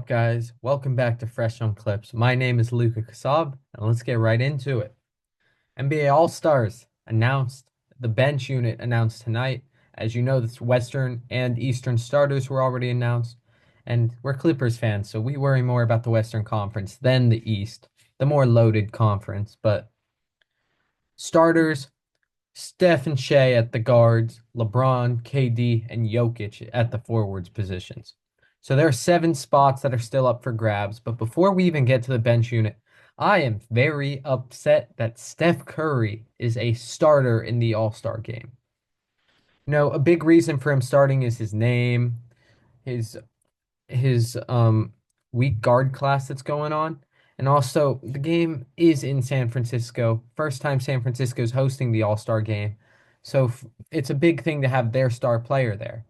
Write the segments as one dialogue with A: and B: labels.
A: up, guys? Welcome back to Fresh on Clips. My name is Luca Kassab, and let's get right into it. NBA All-Stars announced, the bench unit announced tonight. As you know, the Western and Eastern starters were already announced, and we're Clippers fans, so we worry more about the Western Conference than the East, the more loaded conference. But starters, Steph and Shea at the guards, LeBron, KD, and Jokic at the forwards positions. So there are 7 spots that are still up for grabs. But before we even get to the bench unit, I am very upset that Steph Curry is a starter in the All-Star game. A big reason for him starting is his name, his his weak guard class that's going on. And also, the game is in San Francisco. First time San Francisco's hosting the All-Star game. So it's a big thing to have their star player there.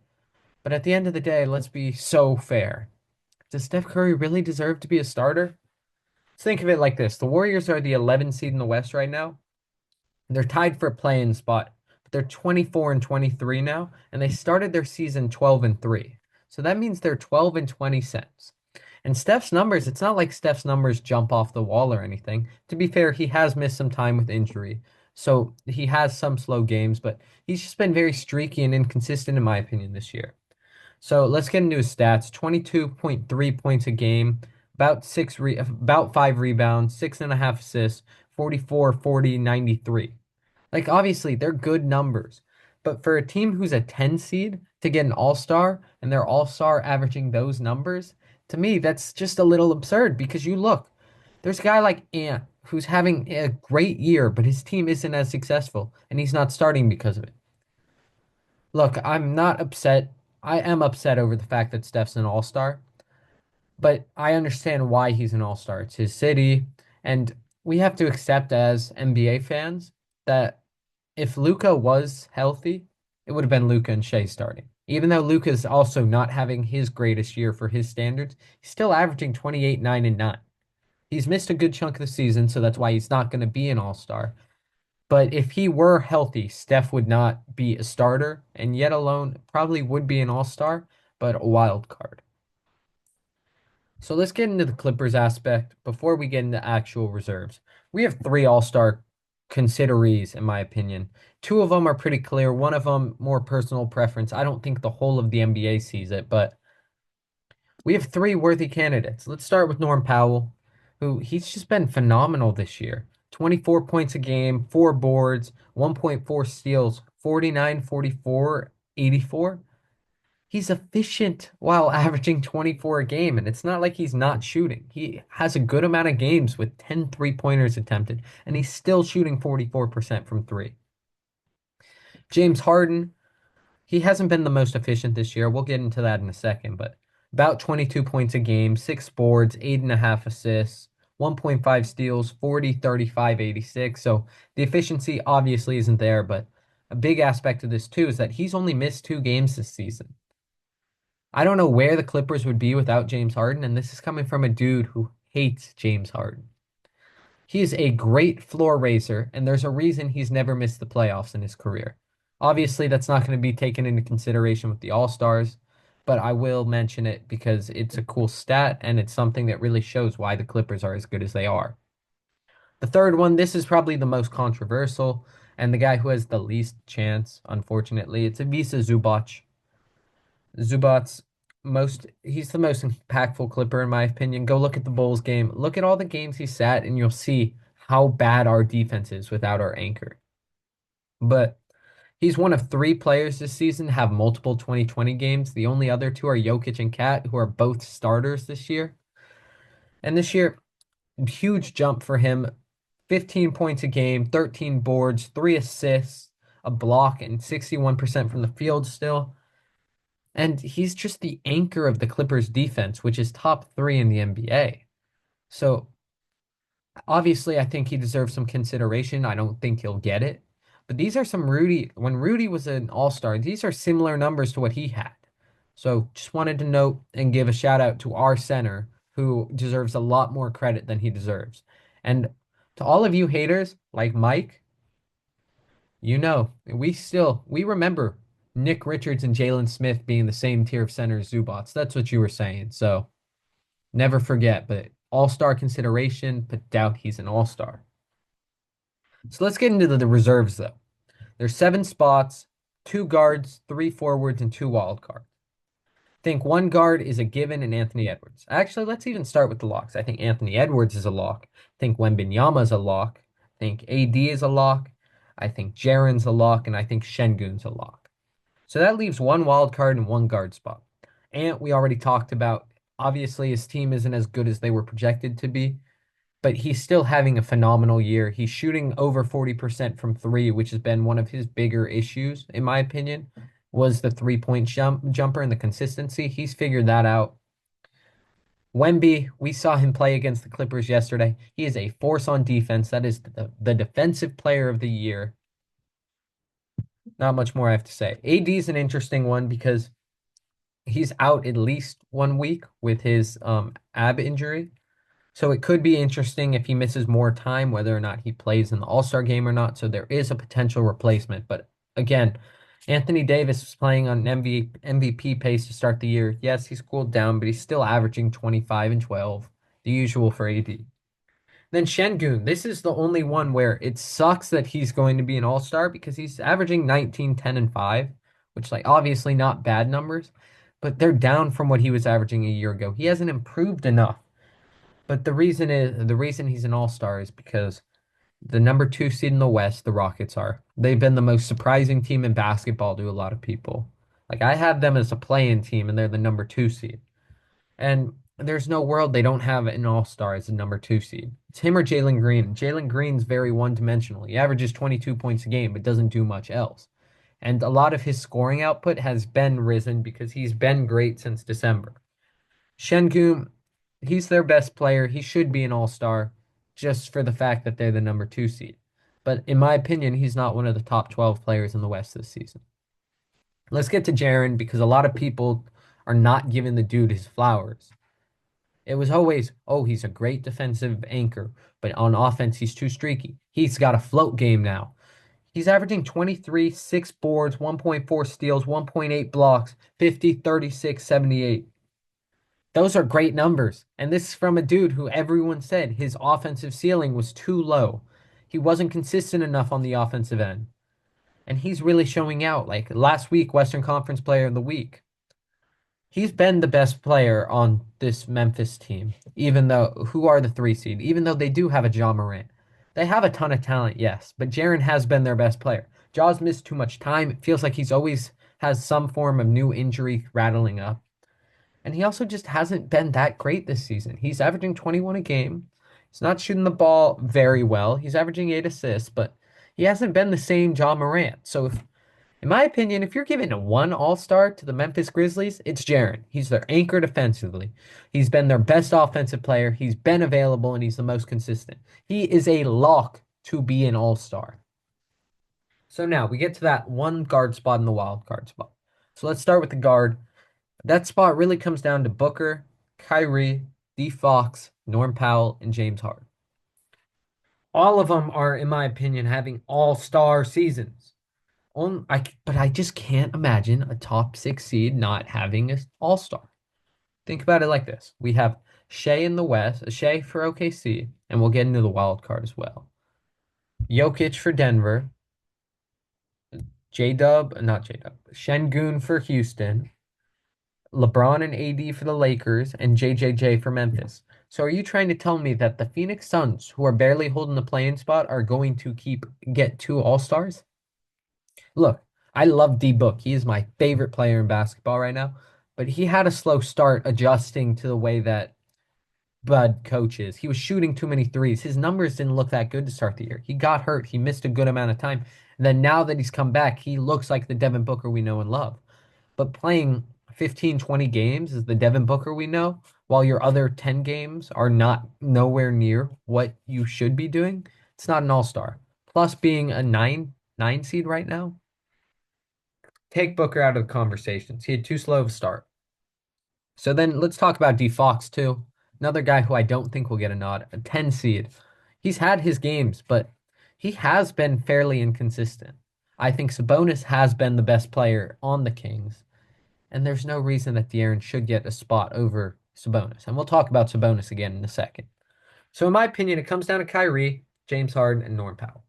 A: But at the end of the day, let's be so fair. Does Steph Curry really deserve to be a starter? Let's think of it like this. The Warriors are the 11 seed in the West right now. They're tied for a play-in spot, but they're 24 and 23 now, and they started their season 12 and 3. So that means they're 12 and 20 cents. And Steph's numbers, it's not like Steph's numbers jump off the wall or anything. To be fair, he has missed some time with injury. So he has some slow games, but he's just been very streaky and inconsistent, in my opinion, this year. So let's get into his stats. 22.3 points a game, about 5 rebounds, 6.5 assists, 44, 40, 93. Like, obviously, they're good numbers. But for a team who's a 10 seed to get an all-star and their all-star averaging those numbers, to me, that's just a little absurd because you look, there's a guy like Ant who's having a great year, but his team isn't as successful and he's not starting because of it. Look, I'm not upset. I am upset over the fact that Steph's an all-star, but I understand why he's an all-star. It's his city, and we have to accept as NBA fans that if Luca was healthy, it would have been Luca and Shea starting. Even though Luca's also not having his greatest year for his standards, he's still averaging 28, 9, and 9. He's missed a good chunk of the season, so that's why he's not going to be an all-star. But if he were healthy, Steph would not be a starter, and yet alone probably would be an all-star, but a wild card. So let's get into the Clippers aspect before we get into actual reserves. We have 3 all-star considerees, in my opinion. 2 of them are pretty clear. One of them more personal preference. I don't think the whole of the NBA sees it, but we have 3 worthy candidates. Let's start with Norm Powell, who he's just been phenomenal this year. 24 points a game, 4 boards, 1.4 steals, 49, 44, 84. He's efficient while averaging 24 a game, and it's not like he's not shooting. He has a good amount of games with 10 three-pointers attempted, and he's still shooting 44% from 3. James Harden, he hasn't been the most efficient this year. We'll get into that in a second, but about 22 points a game, 6 boards, 8.5 assists, 1.5 steals, 40, 35, 86. So the efficiency obviously isn't there, but a big aspect of this too is that he's only missed 2 games this season. I don't know where the Clippers would be without James Harden, and this is coming from a dude who hates James Harden. He is a great floor raiser, and there's a reason he's never missed the playoffs in his career. Obviously, that's not going to be taken into consideration with the All-Stars, but I will mention it because it's a cool stat and it's something that really shows why the Clippers are as good as they are. The third one, this is probably the most controversial, and the guy who has the least chance, unfortunately, it's Ivica Zubac. Zubac's he's the most impactful Clipper in my opinion. Go look at the Bulls game. Look at all the games he sat and you'll see how bad our defense is without our anchor. But he's one of 3 players this season to have multiple 2020 games. The only other 2 are Jokic and Cat, who are both starters this year. And this year, huge jump for him. 15 points a game, 13 boards, 3 assists, a block, and 61% from the field still. And he's just the anchor of the Clippers defense, which is top 3 in the NBA. So obviously, I think he deserves some consideration. I don't think he'll get it. But these are when Rudy was an all-star, these are similar numbers to what he had. So just wanted to note and give a shout out to our center, who deserves a lot more credit than he deserves. And to all of you haters like Mike, we remember Nick Richards and Jalen Smith being the same tier of center as Zubats. That's what you were saying. So Never forget, but all-star consideration, but doubt he's an all-star. So let's get into the reserves though. There's 7 spots, 2 guards, 3 forwards, and 2 wild cards. I think one guard is a given in Anthony Edwards. Actually, let's even start with the locks. I think Anthony Edwards is a lock. I think Wembanyama is a lock. I think AD is a lock. I think Jaren's a lock, and I think Şengün's a lock. So that leaves one wild card and one guard spot. And we already talked about, obviously, his team isn't as good as they were projected to be, but he's still having a phenomenal year. He's shooting over 40% from three, which has been one of his bigger issues, in my opinion, was the 3-point jumper and the consistency. He's figured that out. Wemby, we saw him play against the Clippers yesterday. He is a force on defense. That is the defensive player of the year. Not much more I have to say. AD is an interesting one because he's out at least 1 week with his ab injury. So it could be interesting if he misses more time, whether or not he plays in the All-Star game or not. So there is a potential replacement. But again, Anthony Davis is playing on an MVP pace to start the year. Yes, he's cooled down, but he's still averaging 25 and 12, the usual for AD. Then Şengün, this is the only one where it sucks that he's going to be an all-star because he's averaging 19, 10, and 5, which like obviously not bad numbers, but they're down from what he was averaging a year ago. He hasn't improved enough. But the reason he's an all-star is because the number 2 seed in the West, the Rockets are. They've been the most surprising team in basketball to a lot of people. Like I have them as a play-in team and they're the number 2 seed. And there's no world they don't have an all-star as a number 2 seed. It's him or Jalen Green. Jalen Green's very one-dimensional. He averages 22 points a game, but doesn't do much else. And a lot of his scoring output has been risen because he's been great since December. Şengün, he's their best player. He should be an all-star just for the fact that they're the number 2 seed. But in my opinion, he's not one of the top 12 players in the West this season. Let's get to Jaren because a lot of people are not giving the dude his flowers. It was always, oh, he's a great defensive anchor, but on offense, he's too streaky. He's got a float game now. He's averaging 23, 6 boards, 1.4 steals, 1.8 blocks, 50, 36, 78. Those are great numbers. And this is from a dude who everyone said his offensive ceiling was too low. He wasn't consistent enough on the offensive end. And he's really showing out. Like last week, Western Conference Player of the Week. He's been the best player on this Memphis team, even though who are the 3 seed, even though they do have a Ja Morant. They have a ton of talent, yes, but Jaren has been their best player. Ja's missed too much time. It feels like he's always has some form of new injury rattling up. And he also just hasn't been that great this season. He's averaging 21 a game. He's not shooting the ball very well. He's averaging 8 assists, but he hasn't been the same Ja Morant. So in my opinion, if you're giving one all-star to the Memphis Grizzlies, it's Jaren. He's their anchor defensively. He's been their best offensive player. He's been available, and he's the most consistent. He is a lock to be an all-star. So now we get to that one guard spot in the wild card spot. So let's start with the guard. That spot really comes down to Booker, Kyrie, D Fox, Norm Powell, and James Harden. All of them are, in my opinion, having all-star seasons. But I just can't imagine a top 6 seed not having an all-star. Think about it like this. We have Shea in the West, Shea for OKC, and we'll get into the wild card as well. Jokic for Denver, not J-Dub, Şengün for Houston, LeBron and AD for the Lakers, and JJJ for Memphis. So are you trying to tell me that the Phoenix Suns, who are barely holding the play-in spot, are going to get 2 All-Stars? Look, I love D-Book. He is my favorite player in basketball right now, but he had a slow start adjusting to the way that Bud coaches. He was shooting too many threes. His numbers didn't look that good to start the year. He got hurt. He missed a good amount of time. And then now that he's come back, he looks like the Devin Booker we know and love. But playing 15, 20 games is the Devin Booker we know, while your other 10 games are not nowhere near what you should be doing, it's not an all-star. Plus being a 9 seed right now, take Booker out of the conversations. He had too slow of a start. So then let's talk about D Fox too. Another guy who I don't think will get a nod, a 10 seed. He's had his games, but he has been fairly inconsistent. I think Sabonis has been the best player on the Kings, and there's no reason that De'Aaron should get a spot over Sabonis. And we'll talk about Sabonis again in a second. So, in my opinion, it comes down to Kyrie, James Harden, and Norm Powell.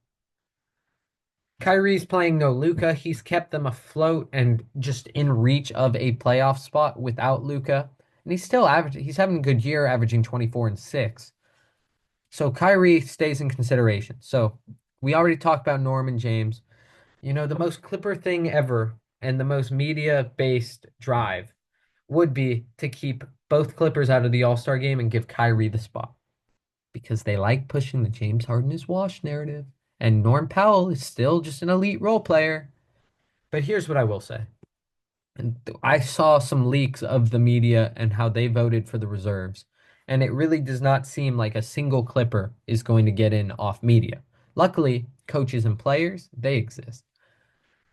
A: Kyrie's playing no Luca. He's kept them afloat and just in reach of a playoff spot without Luca. And he's still averaging, he's having a good year, averaging 24 and 6. So Kyrie stays in consideration. So we already talked about Norman James. You know, the most Clipper thing ever and the most media-based drive would be to keep both Clippers out of the All-Star game and give Kyrie the spot because they like pushing the James Harden is washed narrative. And Norm Powell is still just an elite role player. But here's what I will say. And I saw some leaks of the media and how they voted for the reserves. And it really does not seem like a single Clipper is going to get in off media. Luckily, coaches and players, they exist.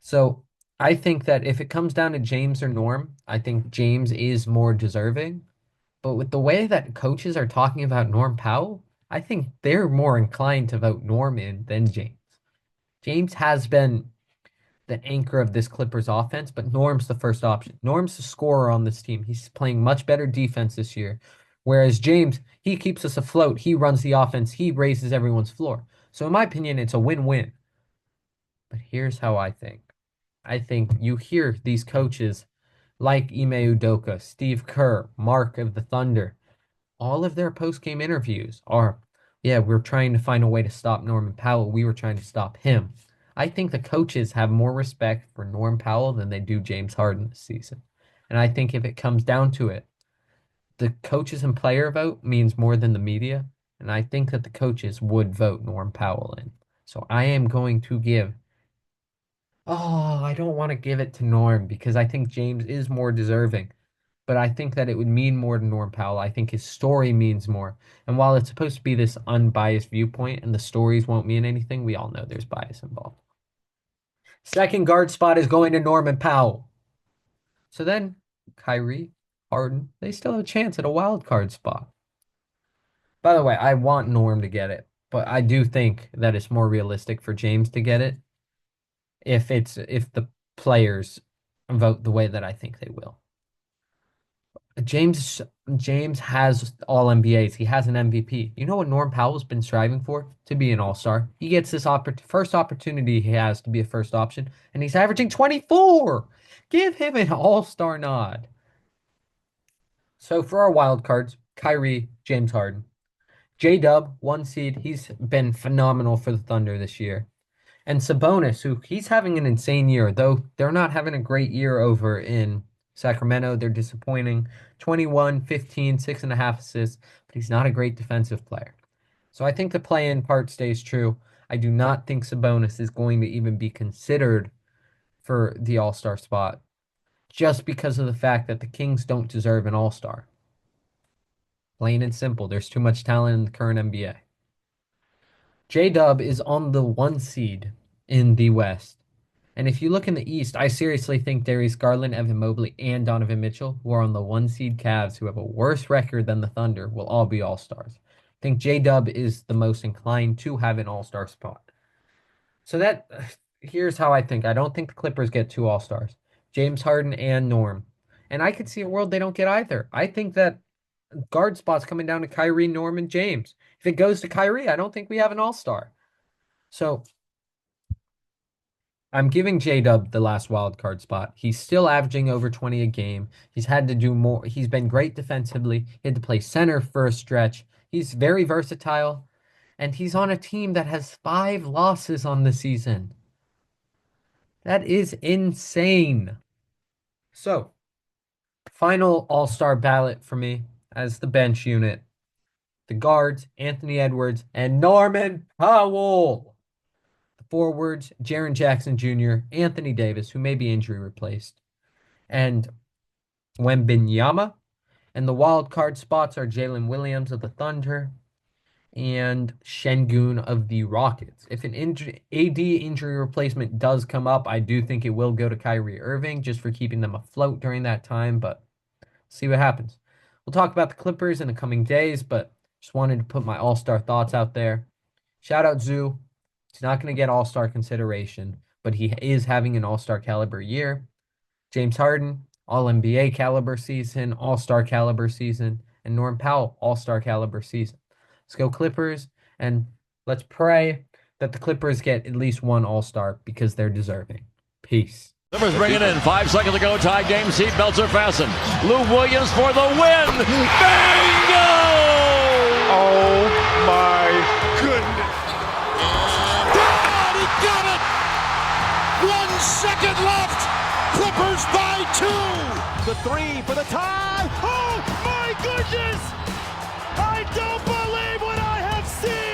A: So I think that if it comes down to James or Norm, I think James is more deserving. But with the way that coaches are talking about Norm Powell, I think they're more inclined to vote Norm in than James. James has been the anchor of this Clippers offense, but Norm's the first option. Norm's the scorer on this team. He's playing much better defense this year. Whereas James, he keeps us afloat. He runs the offense. He raises everyone's floor. So in my opinion, it's a win-win. But here's how I think. I think you hear these coaches like Ime Udoka, Steve Kerr, Mark of the Thunder, all of their post-game interviews are, yeah, we're trying to find a way to stop Norman Powell. We were trying to stop him. I think the coaches have more respect for Norm Powell than they do James Harden this season. And I think if it comes down to it, the coaches and player vote means more than the media. And I think that the coaches would vote Norm Powell in. So I am going to give, oh, I don't want to give it to Norm because I think James is more deserving, but I think that it would mean more to Norm Powell. I think his story means more. And while it's supposed to be this unbiased viewpoint and the stories won't mean anything, we all know there's bias involved. Second guard spot is going to Norman Powell. So then Kyrie, Harden, they still have a chance at a wild card spot. By the way, I want Norm to get it, but I do think that it's more realistic for James to get it if the players vote the way that I think they will. James James has all NBAs. He has an MVP. You know what Norm Powell's been striving for? To be an all-star. He gets this first opportunity he has to be a first option, and he's averaging 24. Give him an all-star nod. So for our wild cards, Kyrie, James Harden. J-Dub, 1 seed. He's been phenomenal for the Thunder this year. And Sabonis, who he's having an insane year, though they're not having a great year over in Sacramento. They're disappointing. 21, 15, 6.5 assists, but he's not a great defensive player. So I think the play-in part stays true. I do not think Sabonis is going to even be considered for the All-Star spot just because of the fact that the Kings don't deserve an All-Star. Plain and simple. There's too much talent in the current NBA. J-Dub is on the 1 seed in the West. And if you look in the East, I seriously think Darius Garland, Evan Mobley, and Donovan Mitchell, who are on the 1 seed Cavs, who have a worse record than the Thunder, will all be All-Stars. I think J-Dub is the most inclined to have an All-Star spot. So here's how I think. I don't think the Clippers get 2 All-Stars. James Harden and Norm. And I could see a world they don't get either. I think that guard spots coming down to Kyrie, Norm, and James. If it goes to Kyrie, I don't think we have an All-Star. So I'm giving J-Dub the last wild card spot. He's still averaging over 20 a game. He's had to do more. He's been great defensively. He had to play center for a stretch. He's very versatile. And he's on a team that has 5 losses on the season. That is insane. So, final All-Star ballot for me as the bench unit. The guards, Anthony Edwards and Norman Powell. The forwards, Jaren Jackson Jr., Anthony Davis, who may be injury replaced, and Wembanyama. And the wild card spots are Jalen Williams of the Thunder and Şengün of the Rockets. If an AD injury replacement does come up, I do think it will go to Kyrie Irving just for keeping them afloat during that time, but see what happens. We'll talk about the Clippers in the coming days, but just wanted to put my all-star thoughts out there. Shout out Zoo. He's not going to get all-star consideration, but he is having an all-star caliber year. James Harden, All-NBA caliber season, All-Star caliber season, and Norm Powell All-Star caliber season. Let's go Clippers, and let's pray that the Clippers get at least one All-Star because they're deserving. Peace.
B: Clippers bring it in. 5 seconds to go. Tie game. Seatbelts are fastened. Lou Williams for the win. Bingo!
C: Oh my goodness.
D: God, he got it! 1 second left. Clippers by 2.
C: The three for the tie. Oh my goodness! I don't believe what I have seen!